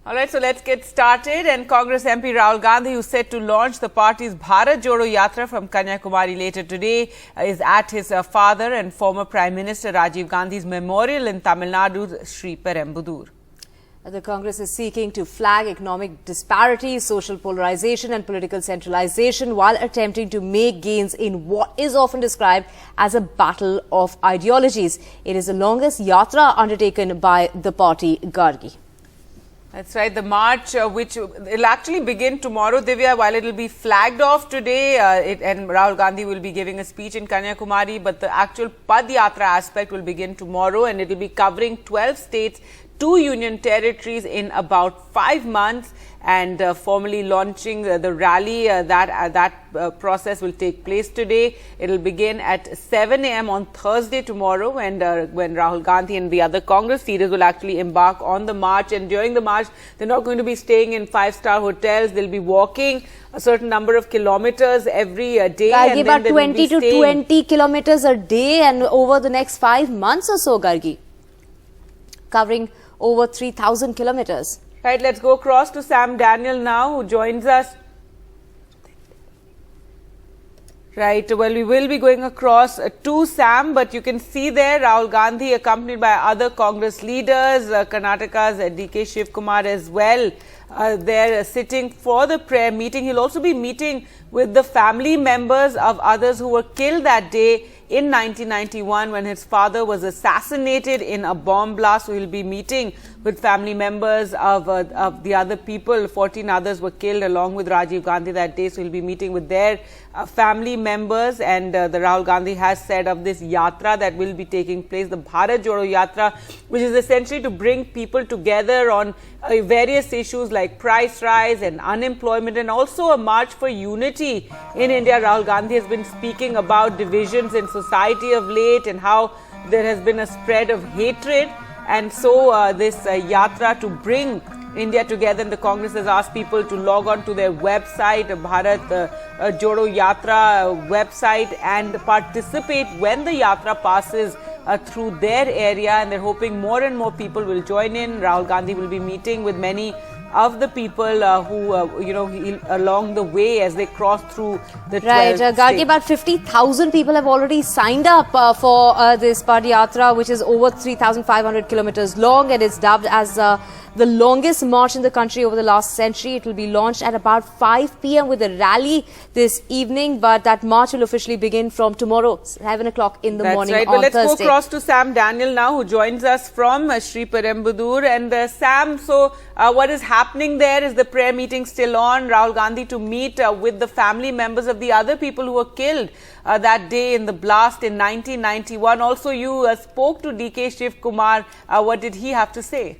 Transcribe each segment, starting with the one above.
All right, so let's get started. And Congress MP Rahul Gandhi, who's set to launch the party's Bharat Jodo Yatra from Kanyakumari later today, is at his father and former Prime Minister Rajiv Gandhi's memorial in Tamil Nadu's Sri Perembudur. The Congress is seeking to flag economic disparities, social polarization and political centralization while attempting to make gains in what is often described as a battle of ideologies. It is the longest yatra undertaken by the party, Gargi. That's right. The march, which will actually begin tomorrow, Divya, while it will be flagged off today, and Rahul Gandhi will be giving a speech in Kanyakumari, but the actual Pad Yatra aspect will begin tomorrow, and it will be covering 12 states, 2 union territories in about 5 months, and formally launching the rally. That process will take place today. It will begin at 7 a.m. on Thursday tomorrow, and when Rahul Gandhi and the other Congress leaders will actually embark on the march. And during the march, they're not going to be staying in 5-star hotels. They'll be walking a certain number of kilometers every day. Gargi, about 20 to 20 kilometers a day, and over the next 5 months or so, Gargi, covering over 3,000 kilometers. Right, let's go across to Sam Daniel now, who joins us. Right, well, we will be going across to Sam, but you can see there Rahul Gandhi accompanied by other Congress leaders, Karnataka's DK Shiv Kumar as well. They're sitting for the prayer meeting. He'll also be meeting with the family members of others who were killed that day in 1991 when his father was assassinated in a bomb blast. So he'll be meeting with family members of the other people. 14 others were killed along with Rajiv Gandhi that day. So he'll be meeting with their family members. And the Rahul Gandhi has said of this yatra that will be taking place, the Bharat Jodo Yatra, which is essentially to bring people together on various issues like price rise and unemployment, and also a march for unity in India. Rahul Gandhi has been speaking about divisions in society of late and how there has been a spread of hatred. And so this yatra to bring India together, and the Congress has asked people to log on to their website, Bharat Jodo Yatra website, and participate when the yatra passes through their area. And they're hoping more and more people will join in. Rahul Gandhi will be meeting with many of the people who, along the way as they cross through the 12 Right, Gargi, states. about 50,000 people have already signed up for this Pad Yatra, which is over 3,500 kilometers long, and it's dubbed as the longest march in the country over the last century. It will be launched at about 5 p.m. with a rally this evening, but that march will officially begin from tomorrow, 7 o'clock in the morning right. on Let's Thursday. go across to Sam Daniel now, who joins us from Sri Perembudur. And Sam, so what is happening there? Is the prayer meeting still on? Rahul Gandhi to meet with the family members of the other people who were killed that day in the blast in 1991. Also, you spoke to DK Shiv Kumar. What did he have to say?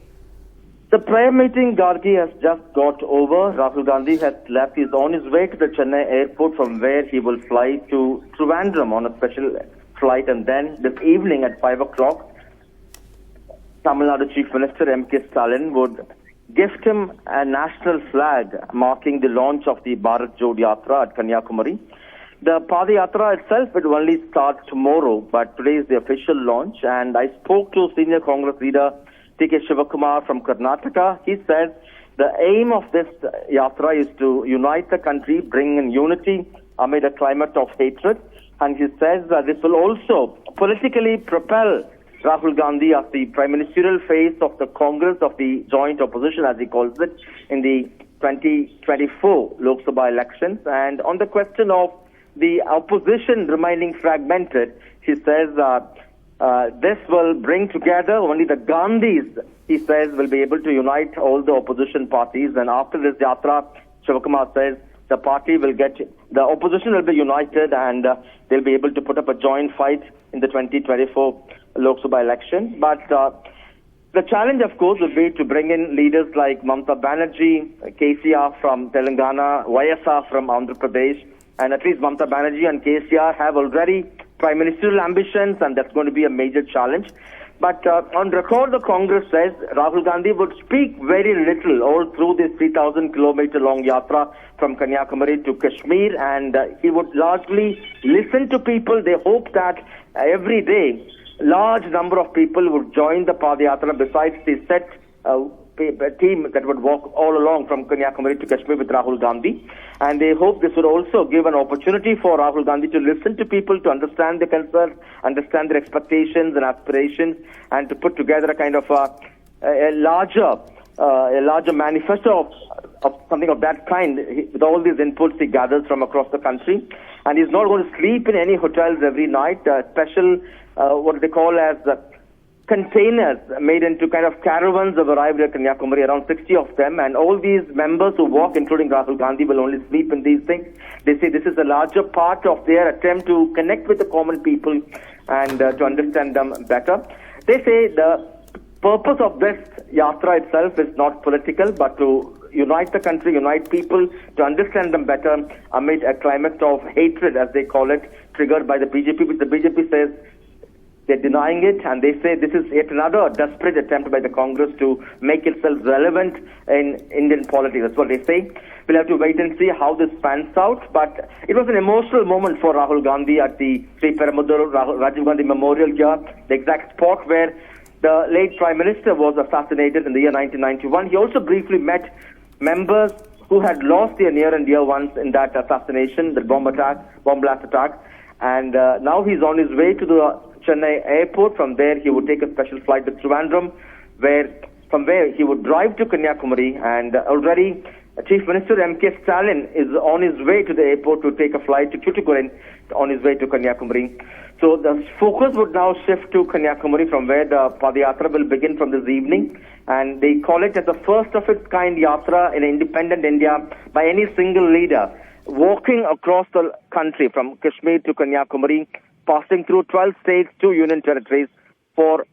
The prayer meeting, Gargi, has just got over. Rahul Gandhi has left. He's on his way to the Chennai airport, from where he will fly to Trivandrum on a special flight. And then this evening at 5 o'clock, Tamil Nadu Chief Minister MP Stalin would gift him a national flag marking the launch of the Bharat Jodo Yatra at Kanyakumari. The Pad Yatra itself will only start tomorrow, but today is the official launch. And I spoke to senior Congress leader DK Shivakumar from Karnataka. He says the aim of this yatra is to unite the country, bring in unity amid a climate of hatred. And he says that this will also politically propel Rahul Gandhi as the prime ministerial face of the Congress, of the joint opposition, as he calls it, in the 2024 Lok Sabha elections. And on the question of the opposition remaining fragmented, he says this will bring together only the Gandhis, he says, will be able to unite all the opposition parties. And after this yatra, Shivakumar says the opposition will be united, and they'll be able to put up a joint fight in the 2024 Lok Sabha election. But the challenge, of course, will be to bring in leaders like Mamata Banerjee, KCR from Telangana, YSR from Andhra Pradesh, and at least Mamata Banerjee and KCR have already prime ministerial ambitions, and that's going to be a major challenge. But on record, the Congress says Rahul Gandhi would speak very little all through this 3,000-kilometer-long yatra from Kanyakumari to Kashmir, and he would largely listen to people. They hope that every day large number of people would join the Pad Yatra besides the set team that would walk all along from Kanyakumari to Kashmir with Rahul Gandhi. And they hope this would also give an opportunity for Rahul Gandhi to listen to people, to understand their concerns, understand their expectations and aspirations, and to put together a kind of a larger manifesto of something of that kind with all these inputs he gathers from across the country. And he's not going to sleep in any hotels every night. Special, what they call as containers made into kind of caravans have arrived at Kanyakumari, around 60 of them. And all these members who walk, including Rahul Gandhi, will only sleep in these things. They say this is a larger part of their attempt to connect with the common people and to understand them better. They say the purpose of this yatra itself is not political, but to unite the country, unite people, to understand them better amid a climate of hatred, as they call it, triggered by the BJP, which the BJP says they're denying it, and they say this is yet another desperate attempt by the Congress to make itself relevant in Indian politics. That's what they say. We'll have to wait and see how this pans out, but it was an emotional moment for Rahul Gandhi at the Sri Perambuduru Rajiv Gandhi Memorial here, the exact spot where the late Prime Minister was assassinated in the year 1991. He also briefly met members who had lost their near and dear ones in that assassination, the bomb blast attack. And now he's on his way to the Chennai airport. From there, he would take a special flight to Trivandrum, from where he would drive to Kanyakumari. And already Chief Minister M.K. Stalin is on his way to the airport to take a flight to Tuticorin on his way to Kanyakumari. So the focus would now shift to Kanyakumari, from where the Padayatra will begin from this evening. And they call it as the first of its kind yatra in independent India by any single leader, walking across the country from Kashmir to Kanyakumari, passing through 12 states, 2 union territories for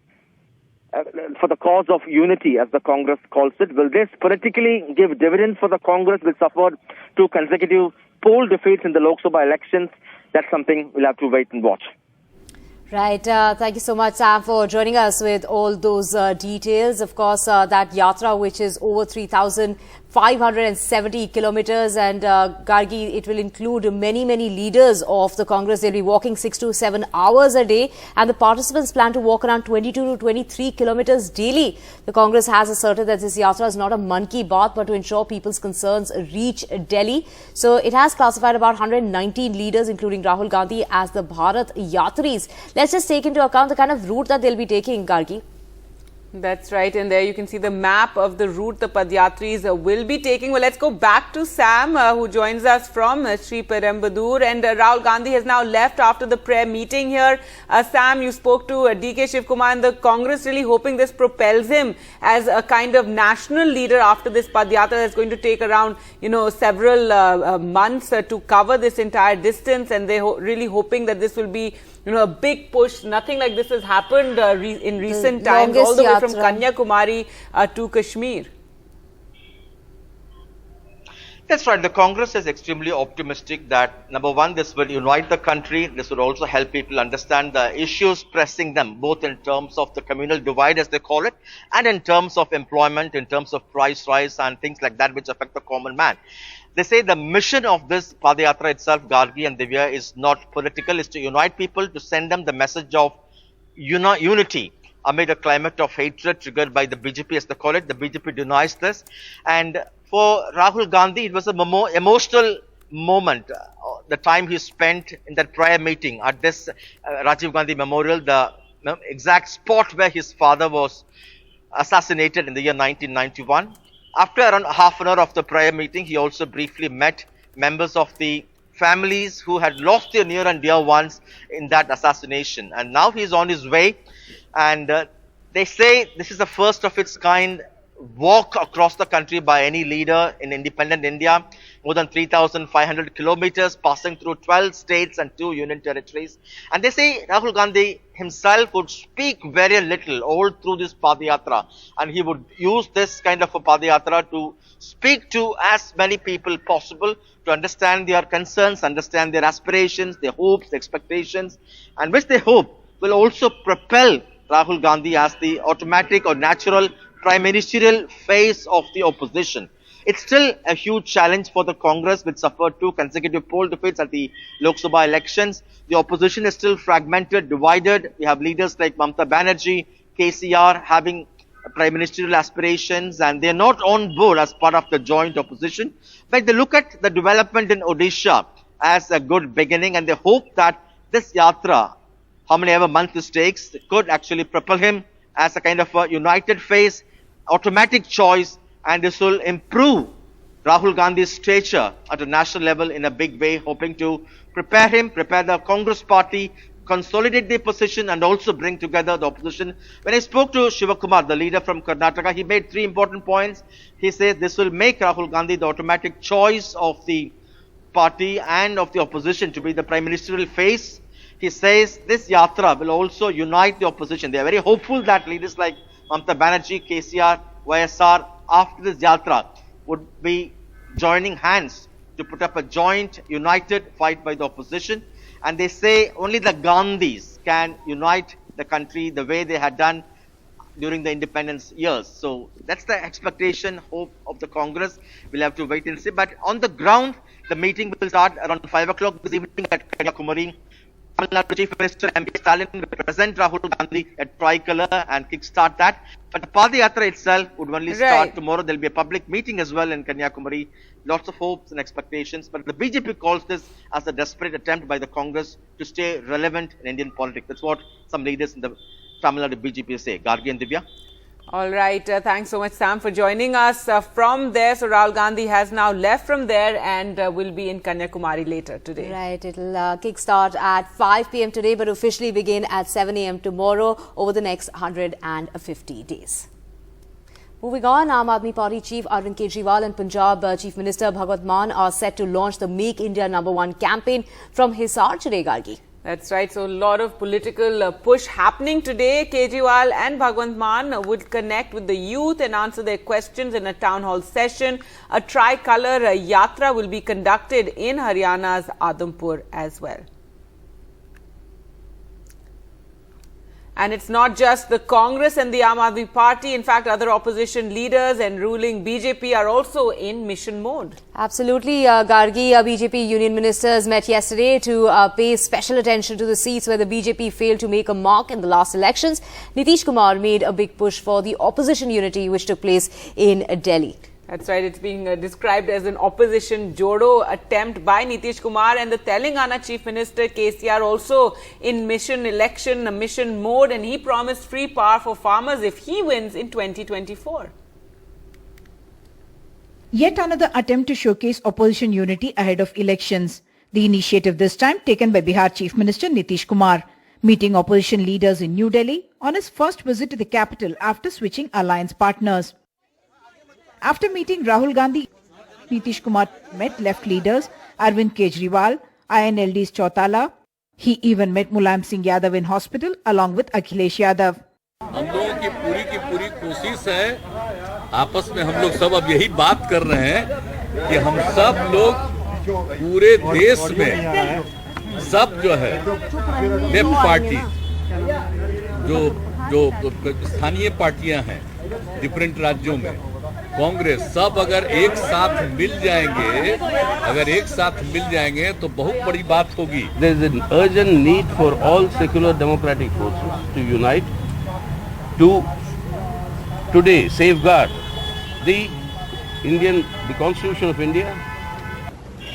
the cause of unity, as the Congress calls it. Will this politically give dividends for the Congress, which suffered 2 consecutive poll defeats in the Lok Sabha elections? That's something we'll have to wait and watch. Right. Thank you so much, Sam, for joining us with all those details. Of course, that yatra, which is over 3,570 kilometers, and Gargi, it will include many leaders of the Congress. They'll be walking 6 to 7 hours a day, and the participants plan to walk around 22 to 23 kilometers daily. The Congress has asserted that this yatra is not a man ki baat, but to ensure people's concerns reach Delhi. So it has classified about 119 leaders, including Rahul Gandhi, as the Bharat Yatris. Let's just take into account the kind of route that they'll be taking, Gargi. That's right, and there you can see the map of the route the Padyatris will be taking. Well, let's go back to Sam, who joins us from Sri Perambuduru. And Rahul Gandhi has now left after the prayer meeting here. Sam, you spoke to D.K. Shivkumar, and the Congress really hoping this propels him as a kind of national leader after this Padyatra that's going to take around, several months to cover this entire distance. And they're really hoping that this will be a big push. Nothing like this has happened in recent times, all the way from Kanyakumari to Kashmir. That's right. The Congress is extremely optimistic that, number one, this will unite the country. This will also help people understand the issues pressing them, both in terms of the communal divide, as they call it, and in terms of employment, in terms of price rise and things like that, which affect the common man. They say the mission of this Padayatra itself, Gargi and Divya, is not political, is to unite people, to send them the message of unity amid a climate of hatred triggered by the BJP, as they call it. The BJP denies this. And for Rahul Gandhi, it was a emotional moment, the time he spent in that prayer meeting at this Rajiv Gandhi Memorial, the exact spot where his father was assassinated in the year 1991. After around half an hour of the prayer meeting, he also briefly met members of the families who had lost their near and dear ones in that assassination. And now he's on his way, and they say this is the first of its kind walk across the country by any leader in independent India. More than 3,500 kilometers, passing through 12 states and 2 union territories. And they say Rahul Gandhi himself would speak very little all through this Padayatra, and he would use this kind of a Padayatra to speak to as many people possible, to understand their concerns, understand their aspirations, their hopes, their expectations, and which they hope will also propel Rahul Gandhi as the automatic or natural prime ministerial face of the opposition. It's still a huge challenge for the Congress, which suffered 2 consecutive poll defeats at the Lok Sabha elections. The opposition is still fragmented, divided. We have leaders like Mamata Banerjee, KCR having prime ministerial aspirations, and they're not on board as part of the joint opposition. But they look at the development in Odisha as a good beginning, and they hope that this yatra, how many ever months this takes, could actually propel him as a kind of a united face, automatic choice, and this will improve Rahul Gandhi's stature at a national level in a big way, hoping to prepare the Congress party, consolidate their position, and also bring together the opposition. When I spoke to Shivakumar, the leader from Karnataka, he made 3 important points. He says this will make Rahul Gandhi the automatic choice of the party and of the opposition to be the prime ministerial face. He says this yatra will also unite the opposition. They are very hopeful that leaders like Mamata Banerjee, KCR, YSR, after this yatra, would be joining hands to put up a joint, united fight by the opposition. And they say only the Gandhis can unite the country the way they had done during the independence years. So that's the expectation, hope of the Congress. We'll have to wait and see. But on the ground, the meeting will start around 5 o'clock this evening at Kanyakumari. Tamil Nadu Chief Minister MP will present Rahul Gandhi at Tricolor and kickstart that. But the Padayatra itself would only start tomorrow. There will be a public meeting as well in Kanyakumari. Lots of hopes and expectations. But the BJP calls this as a desperate attempt by the Congress to stay relevant in Indian politics. That's what some leaders in the Tamil Nadu BJP say. Gargi and Divya. All right. Thanks so much, Sam, for joining us from there. So Rahul Gandhi has now left from there and will be in Kanyakumari later today. Right. It'll kickstart at 5 p.m. today, but officially begin at 7 a.m. tomorrow over the next 150 days. Moving on, Aam Aadmi Party Chief Arvind Kejriwal and Punjab Chief Minister Bhagwant Mann are set to launch the Make India #1 campaign from Hisar today, Gargi. That's right. So a lot of political push happening today. Kejriwal and Bhagwant Mann would connect with the youth and answer their questions in a town hall session. A tricolor yatra will be conducted in Haryana's Adampur as well. And it's not just the Congress and the Aam Aadmi Party. In fact, other opposition leaders and ruling BJP are also in mission mode. Absolutely, Gargi. BJP union ministers met yesterday to pay special attention to the seats where the BJP failed to make a mark in the last elections. Nitish Kumar made a big push for the opposition unity which took place in Delhi. That's right. It's being described as an opposition Jodo attempt by Nitish Kumar, and the Telangana Chief Minister KCR also in mission mode, and he promised free power for farmers if he wins in 2024. Yet another attempt to showcase opposition unity ahead of elections. The initiative this time taken by Bihar Chief Minister Nitish Kumar, meeting opposition leaders in New Delhi on his first visit to the capital after switching alliance partners. After meeting Rahul Gandhi, Nitish Kumar met left leaders Arvind Kejriwal, INLD's Chautala. He even met Mulayam Singh Yadav in hospital along with Akhilesh Yadav. हम लोगों की पूरी कोशिश है, आपस में हम लोग सब अब यही बात कर रहे हैं कि हम सब लोग पूरे देश में सब जो है लेफ्ट पार्टी जो स्थानीय पार्टियां हैं डिफरेंट राज्यों में, कांग्रेस, सब अगर एक साथ मिल जाएंगे तो बहुत बड़ी बात होगी. There is an urgent need for all secular democratic forces to unite to today safeguard the Constitution of India.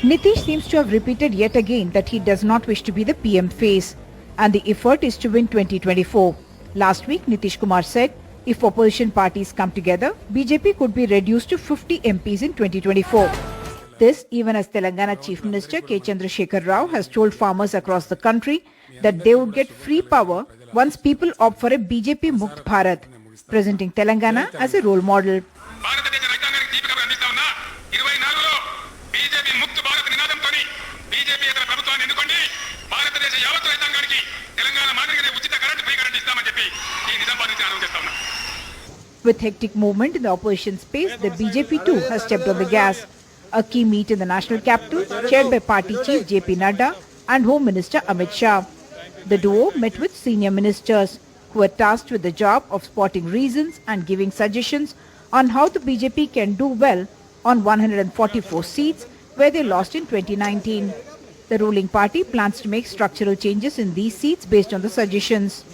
Nitish seems to have repeated yet again that he does not wish to be the PM face, and the effort is to win 2024. Last week, Nitish Kumar said, if opposition parties come together, BJP could be reduced to 50 MPs in 2024. This even as Telangana Chief Minister K. Chandrasekhar Rao has told farmers across the country that they would get free power once people opt for a BJP Mukt Bharat, presenting Telangana as a role model. With hectic movement in the opposition space, the BJP too has stepped on the gas. A key meet in the national capital, chaired by party chief JP Nadda and Home Minister Amit Shah. The duo met with senior ministers who were tasked with the job of spotting reasons and giving suggestions on how the BJP can do well on 144 seats where they lost in 2019. The ruling party plans to make structural changes in these seats based on the suggestions.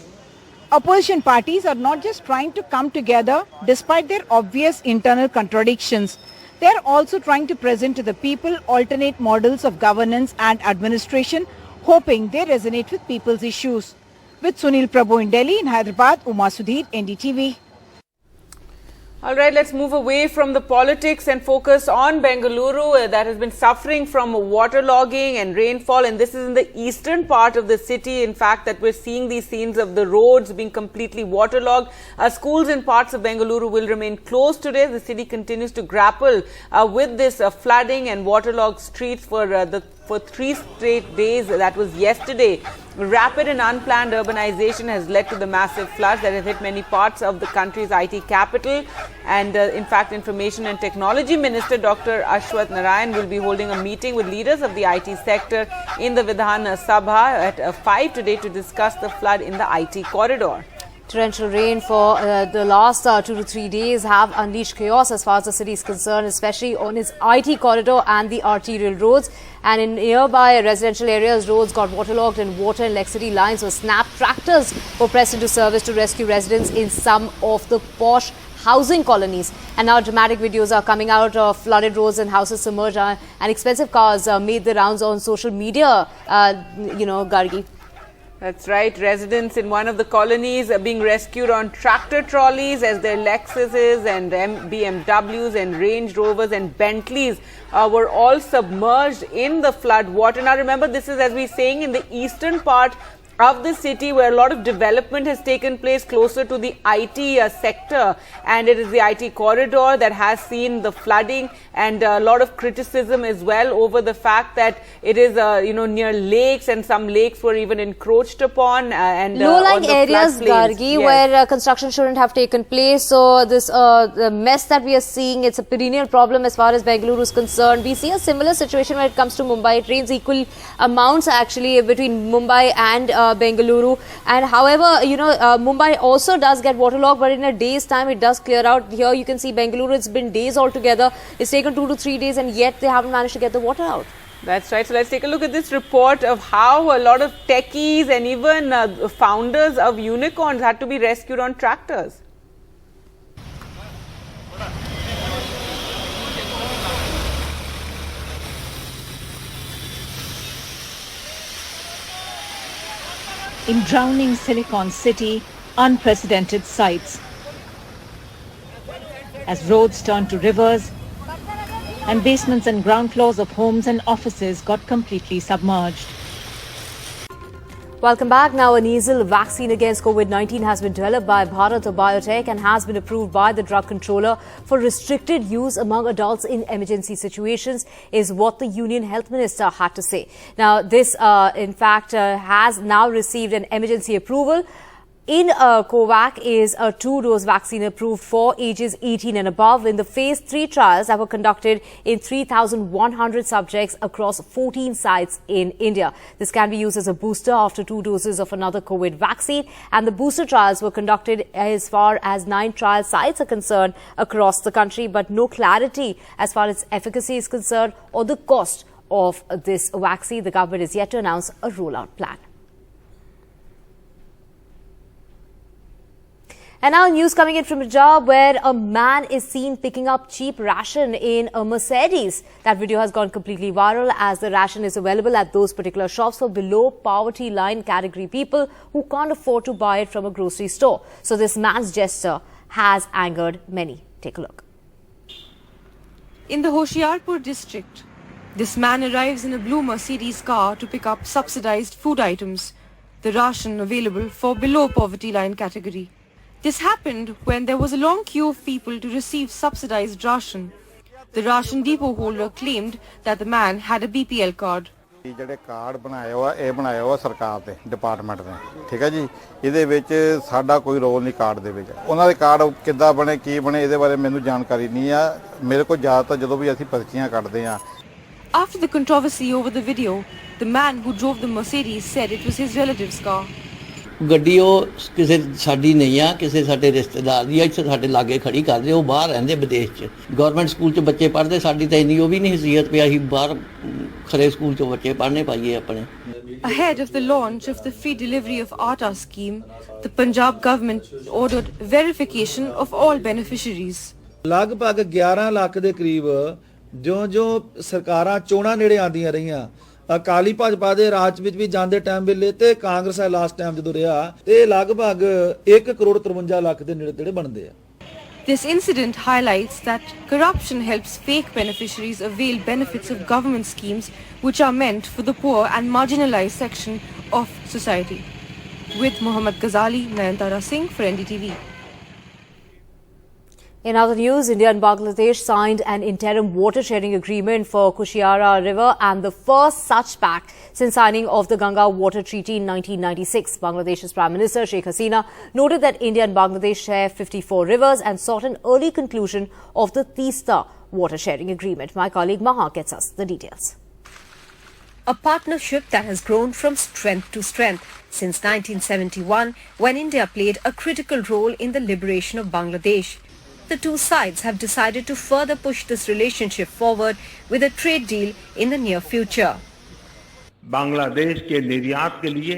Opposition parties are not just trying to come together despite their obvious internal contradictions. They are also trying to present to the people alternate models of governance and administration, hoping they resonate with people's issues. With Sunil Prabhu in Delhi, in Hyderabad, Uma Sudhir, NDTV. All right, let's move away from the politics and focus on Bengaluru that has been suffering from waterlogging and rainfall, and this is in the eastern part of the city. In fact, that we're seeing these scenes of the roads being completely waterlogged. Schools in parts of Bengaluru will remain closed today. The city continues to grapple with this flooding and waterlogged streets for 3 straight days. That was yesterday. Rapid and unplanned urbanization has led to the massive floods that have hit many parts of the country's IT capital. And in fact, Information and Technology Minister Dr. Ashwath Narayan will be holding a meeting with leaders of the IT sector in the Vidhan Sabha at 5 today to discuss the flood in the IT corridor. Torrential rain for the last 2 to 3 days have unleashed chaos as far as the city is concerned, especially on its IT corridor and the arterial roads. And in nearby residential areas, roads got waterlogged and water and electricity lines were snapped. Tractors were pressed into service to rescue residents in some of the posh housing colonies. And now dramatic videos are coming out of flooded roads and houses submerged, and expensive cars made the rounds on social media, Gargi. That's right. Residents in one of the colonies are being rescued on tractor trolleys as their Lexuses and BMWs and Range Rovers and Bentleys were all submerged in the flood water. Now remember, this is, as we're saying, in the eastern part of the city where a lot of development has taken place closer to the IT sector, and it is the IT corridor that has seen the flooding and a lot of criticism as well over the fact that it is near lakes, and some lakes were even encroached upon and low-lying areas, Gargi, yes, where construction shouldn't have taken place. So this the mess that we are seeing, it's a perennial problem as far as Bengaluru is concerned. We see a similar situation when it comes to Mumbai. It rains equal amounts actually between Mumbai and Bengaluru, and however, Mumbai also does get waterlogged, but in a day's time it does clear out. Here you can see Bengaluru, it's been days altogether. It's taken 2 to 3 days, and yet they haven't managed to get the water out. That's right. So let's take a look at this report of how a lot of techies and even founders of unicorns had to be rescued on tractors. In drowning Silicon City, unprecedented sights. As roads turned to rivers and basements and ground floors of homes and offices got completely submerged. Welcome back. Now, a nasal vaccine against COVID-19 has been developed by Bharat Biotech and has been approved by the drug controller for restricted use among adults in emergency situations, is what the Union Health Minister had to say. Now, this, in fact, has now received an emergency approval. In COVAX is a 2-dose vaccine approved for ages 18 and above in the phase 3 trials that were conducted in 3,100 subjects across 14 sites in India. This can be used as a booster after 2 doses of another COVID vaccine, and the booster trials were conducted as far as 9 trial sites are concerned across the country, but no clarity as far as efficacy is concerned or the cost of this vaccine. The government is yet to announce a rollout plan. And now news coming in from Punjab, where a man is seen picking up cheap ration in a Mercedes. That video has gone completely viral as the ration is available at those particular shops for below poverty line category people who can't afford to buy it from a grocery store. So this man's gesture has angered many. Take a look. In the Hoshiarpur district, this man arrives in a blue Mercedes car to pick up subsidized food items, the ration available for below poverty line category. This happened when there was a long queue of people to receive subsidized ration. The ration depot holder claimed that the man had a BPL card. ਜਿਹੜੇ card ਬਣਾਏ ਹੋਆ ਇਹ ਬਣਾਇਆ ਹੋਆ ਸਰਕਾਰ ਦੇ department ਨੇ ਠੀਕ ਹੈ ਜੀ ਇਹਦੇ ਵਿੱਚ ਸਾਡਾ ਕੋਈ ਰੋਲ ਨਹੀਂ ਕਾਰਡ ਦੇ ਵਿੱਚ ਉਹਨਾਂ ਦੇ ਕਾਰਡ ਕਿੱਦਾਂ ਬਣੇ ਕੀ ਬਣੇ ਇਹਦੇ ਬਾਰੇ ਮੈਨੂੰ ਜਾਣਕਾਰੀ ਨਹੀਂ ਆ ਮੇਰੇ ਕੋਲ ਜ਼ਿਆਦਾਤਰ ਜਦੋਂ ਵੀ ਅਸੀਂ ਪਰਚੀਆਂ ਕੱਢਦੇ ਆ After the controversy over the video, the man who drove the Mercedes said it was his relative's car. ਗੱਡੀ ਉਹ ਕਿਸੇ ਸਾਡੀ ਨਹੀਂ ਆ ਕਿਸੇ ਸਾਡੇ ਰਿਸ਼ਤੇਦਾਰ ਦੀ ਆ ਇੱਥੇ ਸਾਡੇ ਲਾਗੇ ਖੜੀ ਕਰਦੇ ਉਹ ਬਾਹਰ ਰਹਿੰਦੇ ਵਿਦੇਸ਼ 'ਚ ਗਵਰਨਮੈਂਟ ਸਕੂਲ 'ਚ ਬੱਚੇ ਪੜ੍ਹਦੇ ਸਾਡੀ ਤਾਂ ਇੰਨੀ ਉਹ ਵੀ ਨਹੀਂ ਹਸੀਅਤ ਪਿਆ ਅਸੀਂ ਬਾਹਰ ਖਰੇ ਸਕੂਲ 'ਚ ਬੱਚੇ ਪੜ੍ਹਨੇ ਪਾਈਏ ਆਪਣੇ Ahead of the launch of the free delivery of Atta scheme, the Punjab government ordered verification of all beneficiaries. ਲਗਭਗ 11 ਲੱਖ ਦੇ ਕਰੀਬ ਜੋ ਸਰਕਾਰਾਂ ਚੋਣਾਂ ਨੇੜੇ ਆਉਂਦੀਆਂ ਰਹੀਆਂ ਅਕਾਲੀ ਭਾਜਪਾ ਦੇ ਰਾਜ ਵਿੱਚ ਵੀ ਜਾਂਦੇ ਟਾਈਮ ਵੇਲੇ ਤੇ ਕਾਂਗਰਸ ਦਾ ਲਾਸਟ ਟਾਈਮ ਜਦੋਂ ਰਿਹਾ ਤੇ ਲਗਭਗ 1 ਕਰੋੜ 53 ਲੱਖ ਦੇ ਨੇੜੇ ਬਣਦੇ ਆ This incident highlights that corruption helps fake beneficiaries avail benefits of government schemes which are meant for the poor and marginalized section of society. With Mohammad Ghazali, Nayantara Singh for NDTV. In other news, India and Bangladesh signed an interim water-sharing agreement for Kushiara River and the first such pact since signing of the Ganga Water Treaty in 1996. Bangladesh's Prime Minister Sheikh Hasina noted that India and Bangladesh share 54 rivers and sought an early conclusion of the Teesta water-sharing agreement. My colleague Maha gets us the details. A partnership that has grown from strength to strength since 1971, when India played a critical role in the liberation of Bangladesh. The two sides have decided to further push this relationship forward with a trade deal in the near future. Bangladesh के निर्यात के लिए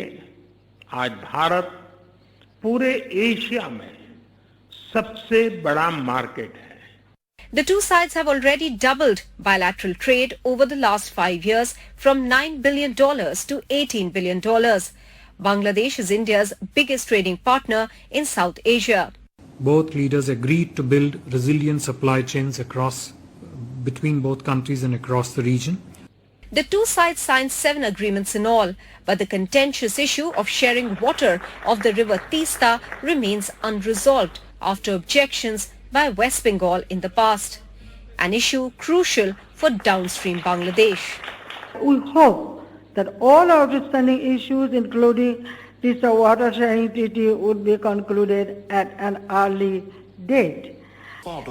आज भारत पूरे Asia में सबसे बड़ा market है. The two sides have already doubled bilateral trade over the last 5 years from $9 billion to $18 billion. Bangladesh is India's biggest trading partner in South Asia. Both leaders agreed to build resilient supply chains between both countries and across the region. The two sides signed 7 agreements in all, but the contentious issue of sharing water of the river Teesta remains unresolved after objections by West Bengal in the past, an issue crucial for downstream Bangladesh. We hope that all outstanding issues, including this water sharing treaty, would be concluded at an early date.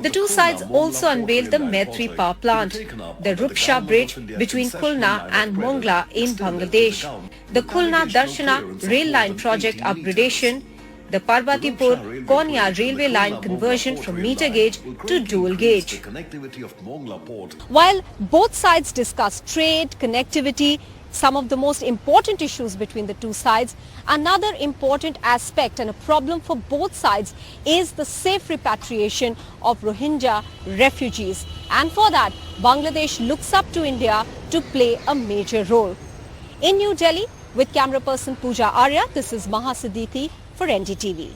The two sides also unveiled the Maitri power plant, the Rupsha bridge between Khulna and Mongla in Bangladesh, the Khulna Darshana rail line project upgradation, the Parbatipur Konya railway line conversion from meter gauge to dual gauge. While both sides discussed trade, connectivity, some of the most important issues between the two sides, another important aspect and a problem for both sides is the safe repatriation of Rohingya refugees. And for that, Bangladesh looks up to India to play a major role. In New Delhi, with camera person Pooja Arya, this is Maha Siddiqui for NDTV.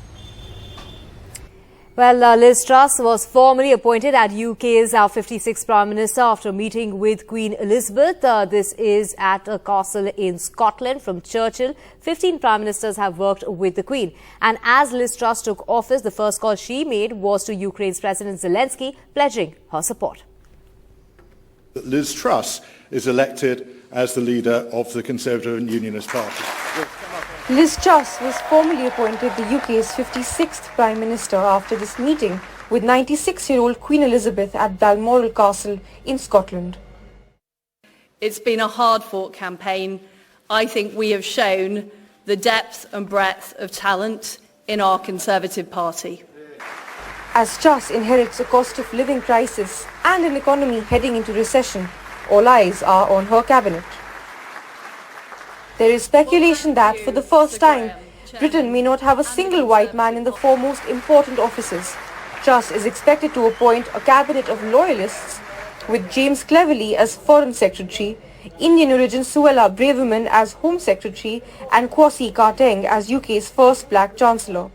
Well, Liz Truss was formally appointed as UK's 56th Prime Minister after meeting with Queen Elizabeth. This is at a castle in Scotland. From Churchill, 15 Prime Ministers have worked with the Queen. And as Liz Truss took office, the first call she made was to Ukraine's President Zelensky, pledging her support. Liz Truss is elected as the leader of the Conservative and Unionist Party. Liz Truss was formally appointed the UK's 56th Prime Minister after this meeting with 96-year-old Queen Elizabeth at Balmoral Castle in Scotland. It's been a hard-fought campaign. I think we have shown the depth and breadth of talent in our Conservative Party. As Truss inherits a cost of living crisis and an economy heading into recession, all eyes are on her cabinet. There is speculation that, for the first time, Britain may not have a single white man in the four most important offices. Truss is expected to appoint a cabinet of loyalists, with James Cleverly as Foreign Secretary, Indian origin Suella Braverman as Home Secretary, and Kwasi Kwarteng as UK's first black Chancellor.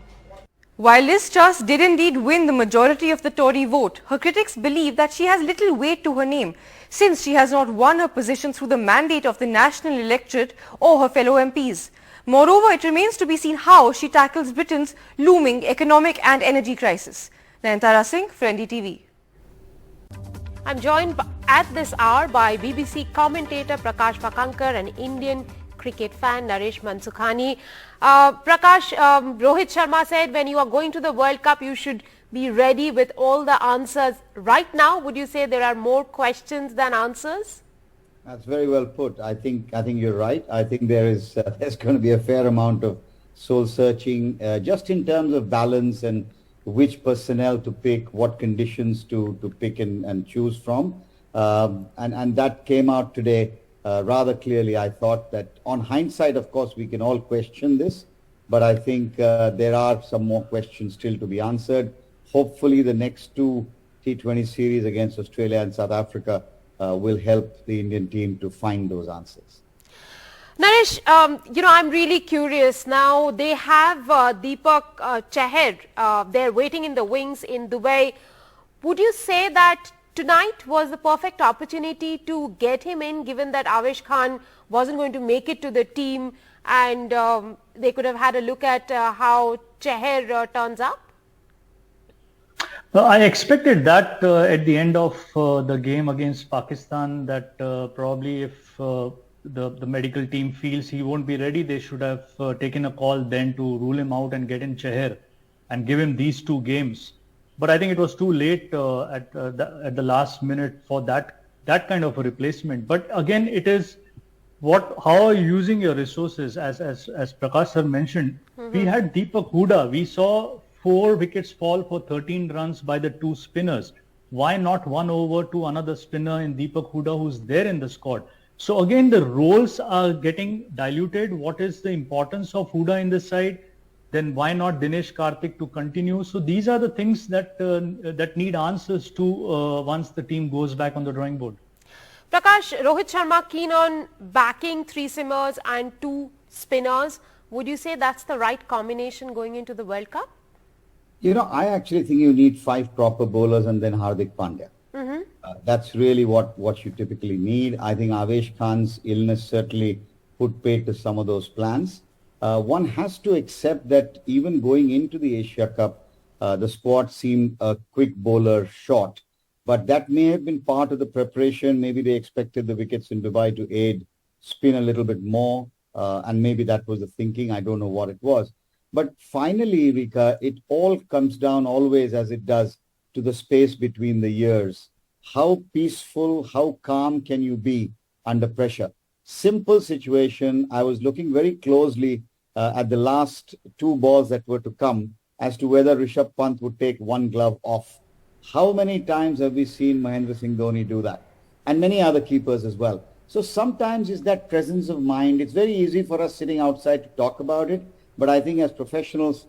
While Liz Truss did indeed win the majority of the Tory vote, her critics believe that she has little weight to her name, since she has not won her position through the mandate of the national electorate or her fellow MPs. Moreover, it remains to be seen how she tackles Britain's looming economic and energy crisis. Nayantara Singh for NDTV. I'm joined at this hour by BBC commentator Prakash Pakankar and Indian cricket fan Naresh Mansukhani. Prakash, Rohit Sharma said when you are going to the World Cup, you should be ready with all the answers. Right now, would you say there are more questions than answers? That's very well put. I think you're right. I think there's going to be a fair amount of soul searching, just in terms of balance and which personnel to pick, what conditions to pick and choose from. And that came out today rather clearly. I thought that on hindsight, of course, we can all question this, but I think there are some more questions still to be answered. Hopefully the next two T20 series against Australia and South Africa will help the Indian team to find those answers. Naresh, I'm really curious. Now they have Deepak Chahar. They're waiting in the wings in Dubai. Would you say that tonight was the perfect opportunity to get him in, given that Avesh Khan wasn't going to make it to the team, and they could have had a look at how Chahar turns up? I expected that at the end of the game against Pakistan, that probably if the medical team feels he won't be ready, they should have taken a call then to rule him out and get in Chahar and give him these 2 games. But I think it was too late at the last minute for that kind of a replacement. But again, it is how are you using your resources? As Prakash sir mentioned, we had Deepak Hooda. We saw 4 wickets fall for 13 runs by the 2 spinners. Why not 1 over to another spinner in Deepak Hooda who's there in the squad? So again, the roles are getting diluted. What is the importance of Hooda in this side? Then why not Dinesh Karthik to continue? So these are the things that need answers to once the team goes back on the drawing board. Prakash, Rohit Sharma keen on backing 3 seamers and 2 spinners. Would you say that's the right combination going into the World Cup? I actually think you need 5 proper bowlers and then Hardik Pandya. That's really what you typically need. I think Avesh Khan's illness certainly put paid to some of those plans. One has to accept that even going into the Asia Cup, the squad seemed a quick bowler short. But that may have been part of the preparation. Maybe they expected the wickets in Dubai to aid spin a little bit more. And maybe that was the thinking. I don't know what it was. But finally, Vika, it all comes down always, as it does, to the space between the ears. How peaceful, how calm can you be under pressure? Simple situation. I was looking very closely at the last 2 balls that were to come as to whether Rishabh Pant would take 1 glove off. How many times have we seen Mahendra Singh Dhoni do that? And many other keepers as well. So sometimes it's that presence of mind. It's very easy for us sitting outside to talk about it. But I think as professionals,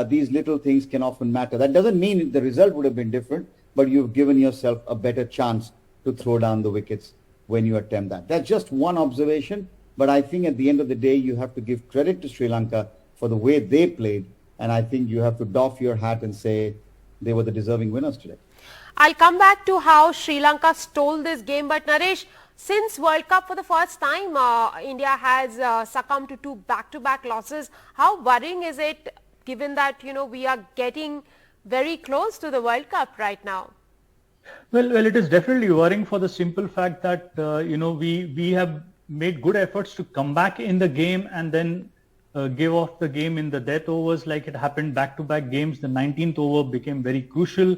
these little things can often matter. That doesn't mean the result would have been different, but you've given yourself a better chance to throw down the wickets when you attempt that. That's just one observation, but I think at the end of the day, you have to give credit to Sri Lanka for the way they played, and I think you have to doff your hat and say they were the deserving winners today. I'll come back to how Sri Lanka stole this game, but Naresh, since World Cup for the first time, India has succumbed to 2 back-to-back losses. How worrying is it, given that, we are getting very close to the World Cup right now? Well, it is definitely worrying for the simple fact that, we have made good efforts to come back in the game and then give off the game in the death overs like it happened back-to-back games. The 19th over became very crucial.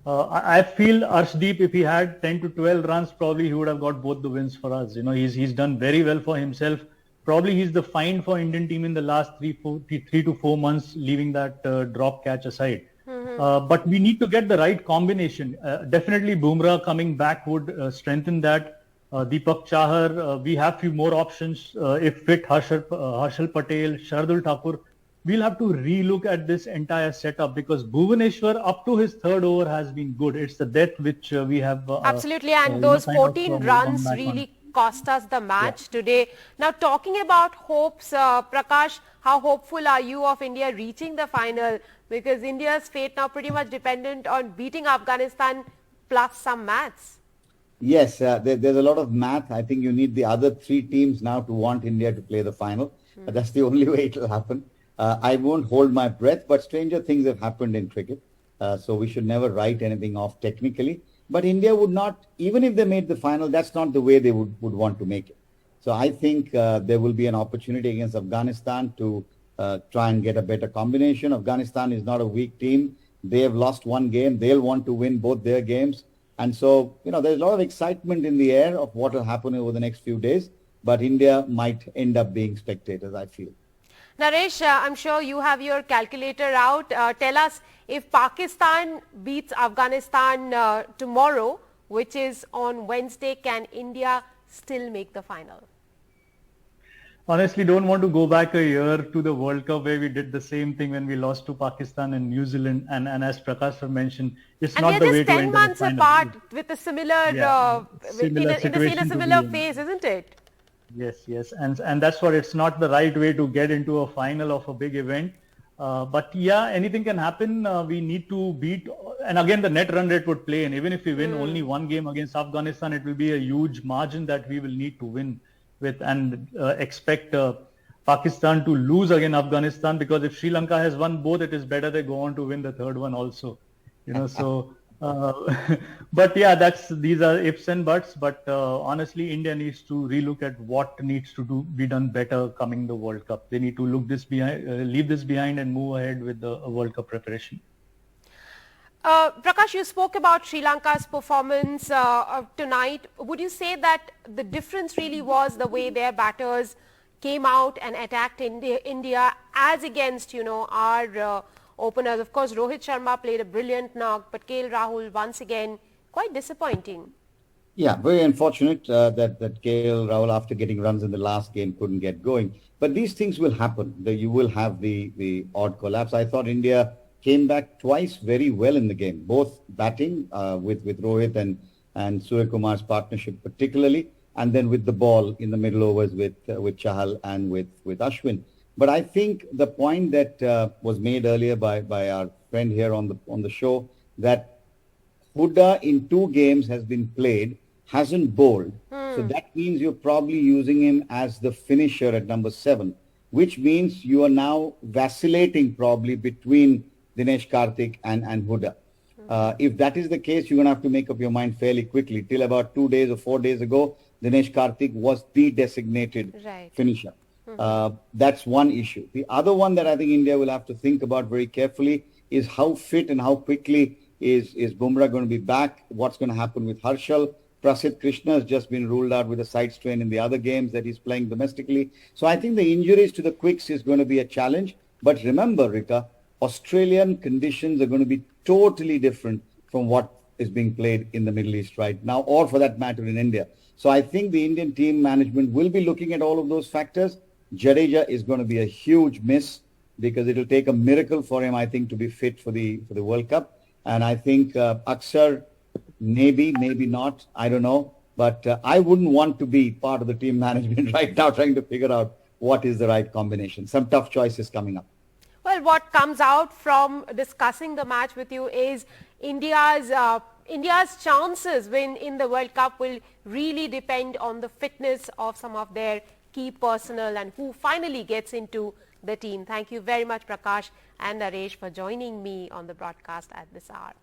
I feel Arshdeep, if he had 10 to 12 runs, probably he would have got both the wins for us. He's done very well for himself. Probably he's the find for Indian team in the last 3 to 4 months, leaving that drop catch aside. But we need to get the right combination. Definitely Bumrah coming back would strengthen that. Deepak Chahar, we have few more options. If fit, Harshal Patel, Shardul Thakur, we'll have to relook at this entire setup because Bhuvaneshwar up to his 3rd over has been good. It's the death which we have. Absolutely, and those 14 runs really cost us the match today. Now talking about hopes, Prakash, how hopeful are you of India reaching the final? Because India's fate now pretty much dependent on beating Afghanistan plus some maths. Yes, there's a lot of math. I think you need the other 3 teams now to want India to play the final. That's the only way it will happen. I won't hold my breath, but stranger things have happened in cricket. So we should never write anything off technically. But India would not, even if they made the final, that's not the way they would want to make it. So I think there will be an opportunity against Afghanistan to try and get a better combination. Afghanistan is not a weak team. They have lost 1 game. They'll want to win both their games. And so, there's a lot of excitement in the air of what will happen over the next few days. But India might end up being spectators, I feel. Naresh, I'm sure you have your calculator out. Tell us, if Pakistan beats Afghanistan tomorrow, which is on Wednesday, can India still make the final? Honestly, don't want to go back a year to the World Cup where we did the same thing when we lost to Pakistan and New Zealand. And as Prakash mentioned, it's And not the way to enter 10 months the final. apart with a similar, Similar in a situation to similar be in. phase, isn't it? Yes. And that's what, it's not the right way to get into a final of a big event. But yeah, anything can happen. We need to beat, and again, the net run rate would play in. Even if we win only one game against Afghanistan, it will be a huge margin that we will need to win with, and expect Pakistan to lose against Afghanistan, because if Sri Lanka has won both, it is better they go on to win the third one also. So but yeah, these are ifs and buts, but honestly, India needs to relook at what needs to be done better coming the World Cup. They need to leave this behind and move ahead with the World Cup preparation. Prakash, you spoke about Sri Lanka's performance tonight. Would you say that the difference really was the way their batters came out and attacked India as against, our openers? Of course, Rohit Sharma played a brilliant knock, but KL Rahul once again quite disappointing. Yeah, very unfortunate that KL Rahul, after getting runs in the last game, couldn't get going. But these things will happen. You will have the odd collapse. I thought India came back twice very well in the game, both batting with Rohit and Surya Kumar's partnership particularly, and then with the ball in the middle overs with Chahal and with Ashwin. But I think the point that was made earlier by our friend here on the show, that Huda in 2 games has been played, hasn't bowled. So that means you're probably using him as the finisher at number 7, which means you are now vacillating probably between Dinesh Karthik and Huda. If that is the case, you're going to have to make up your mind fairly quickly. Till about 2 days or 4 days ago, Dinesh Karthik was the designated finisher. That's one issue. The other one that I think India will have to think about very carefully is how fit and how quickly is Bumrah going to be back? What's going to happen with Harshal? Prasidh Krishna has just been ruled out with a side strain in the other games that he's playing domestically. So I think the injuries to the quicks is going to be a challenge. But remember, Rika, Australian conditions are going to be totally different from what is being played in the Middle East right now, or for that matter in India. So I think the Indian team management will be looking at all of those factors. Jadeja is going to be a huge miss, because it will take a miracle for him, I think, to be fit for the World Cup. And I think Akshar, maybe not, I don't know. But I wouldn't want to be part of the team management right now trying to figure out what is the right combination. Some tough choices coming up. Well, what comes out from discussing the match with you is India's chances in the World Cup will really depend on the fitness of some of their key personnel and who finally gets into the team. Thank you very much, Prakash and Naresh, for joining me on the broadcast at this hour.